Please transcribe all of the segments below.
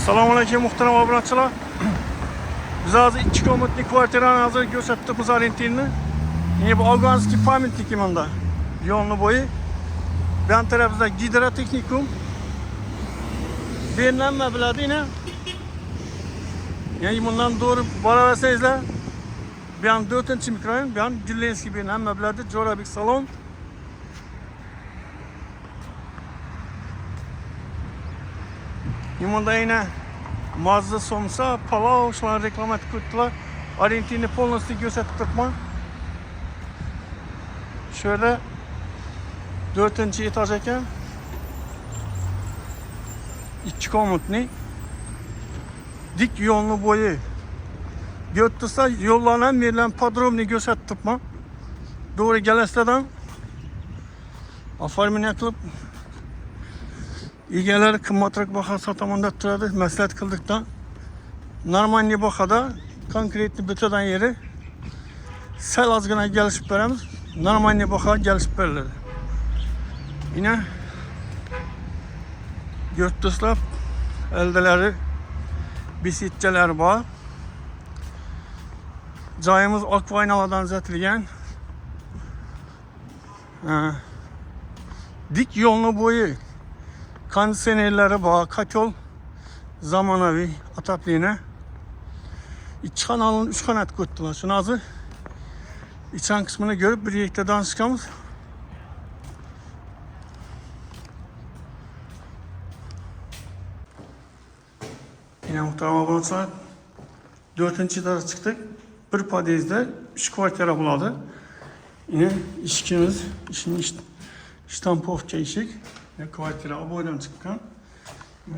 Assalomualaikum muhtaram obunachilar. Biz hozir 2 komatli kvartirani hozir ko'rsatdik Arentinni. Yine bu Afganski pamyatnik imanda. Yo'lni bo'yi. Bu yan tarafimizda gidrotexnikum. Bu yerni hamma biladi yine. Yani bundan doğru boraversangizlar, bu yan 4-mikrorayon, bu yan Güllenskiy, bu yerni hamma biladi. Jo'rabek salon. Yumanda yine mazza somsa, palov, şularni reklama etib ko'rdilar. Arentinni polностью ko'rsatib turibman. Şöyle 4-etaj ekan. 2 komatli. Dik yo'lni bo'yi. Götürsa yo'llarni ham men podrobniy ko'rsatib turibman. Doğru kelasizlardan оформление qilib egalari qimmatroq baho sotaman deb turadi. Maslahat qildikdan normalniy bahada konkretniy butadan yeri sal ozgina kelishib beramiz. Normalniy baho kelishib beriladi. Yine götürsizlar eldalari besitchalar bor. Joyimiz oq vaynalardan uzatilgan. Dik yo'lni bo'yi. Konditsionerlari bor, kotol zamonaviy отопление. 2 kanalın 3 kanat ko'rdilar. Shuni hozir ichan qismini ko'rib bir yerda danışamiz. Yine muhtaram obunachilar, 4-etaja chiqdik. Bir podyezda 3 kvartira bo'ladi. Yine ishimiz, shtampovka eshik. Kvartira oboydan chiqqan.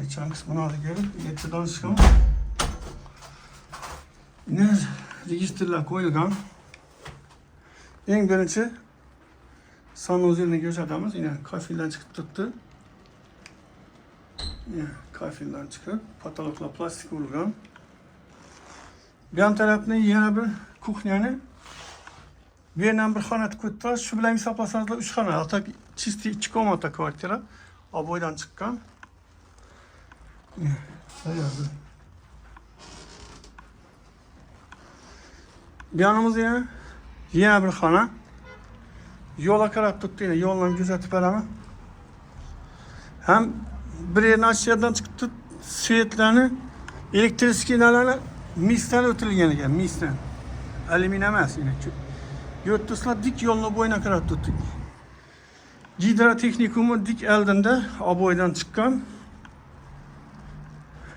Ichan qismini hozir ko'rib, yerda danışamiz. Yine registrlar qo'yilgan. Eng birinchi sanuzelni ko'rsatamiz. Yine kafildan chiqib turibdi. Kafildan chiqib, patologlar plastik urilgan. Bu yan tarafni yana bir kuxnyani bu yerdan bir xona ko'rdilar. Shu bilan hisoblasangizlar 3 xona. Hatta чистый 2 komnata kvartira oboydan chiqqan. Bu yanımızda yana bir xona. Yo'lga qarab turibdi, yine yo'ldan kuzatib beraman. Hem bir yerdan aşağıdan chiqibdi, svetlarni, elektriskinalarni misdan o'tilgan ekan, misdan. Alyumin emas yine. Yo'ttislar dik yo'lni bo'yina qarab turdik. Gidrotexnikumu dik eldinde oboydan chiqqan.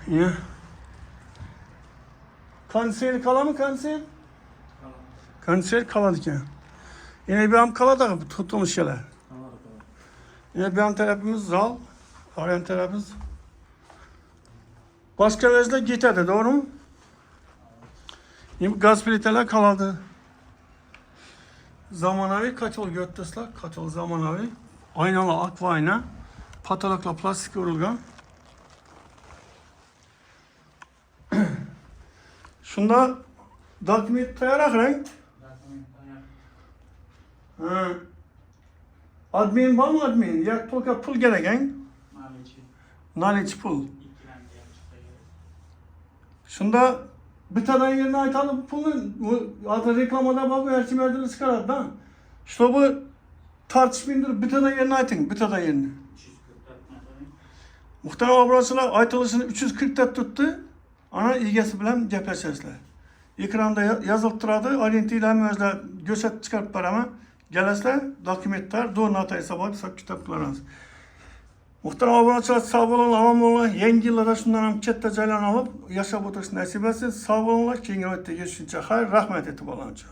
Ya. Konser kalamı konser? Konser kaladı ekan. Yine bir ham kalada tutulmuş şeyler. Yine bir yan tarafımız zal, yan tarafımız başka vezle gitedi, doğru mu? Yine gaz pliteler kaladı. Zamonaviy kotol götürsüzlar, kotol zamonaviy. Aynalar akva ayna, patologlar plastik urilgan. Shunda dokument tayyorlang. Admin bormi admin? Ya to'ka pul kerak, knowledge pul. Shunda bittadan yerini aytalım pulni hozir reklamada bor, her kim erdini chiqaradi da. Чтобы tartışmayındır, bittadan yerini ayting, bittadan yerini. Muhtaram obunachilar, aytilishini 340 ta tutdi. Ana egasi bilan gaplashasizlar. Ekranda yozilib turadi, orientirlarni o'zlar ko'rsatib chiqarib beraman. Kelasizlar, dokumentlar, do'rnata hisobot, hisob kitob qilamiz. Muhtaram obunachilar, sog' bo'linglar, omon bo'linglar. Yangi yillarda shundan ham katta joylarni olib, yashab o'tirish nasib etsin. Sog' bo'linglar, keyingi vaqtda görüşguncha xayr, rahmat etib olamchi.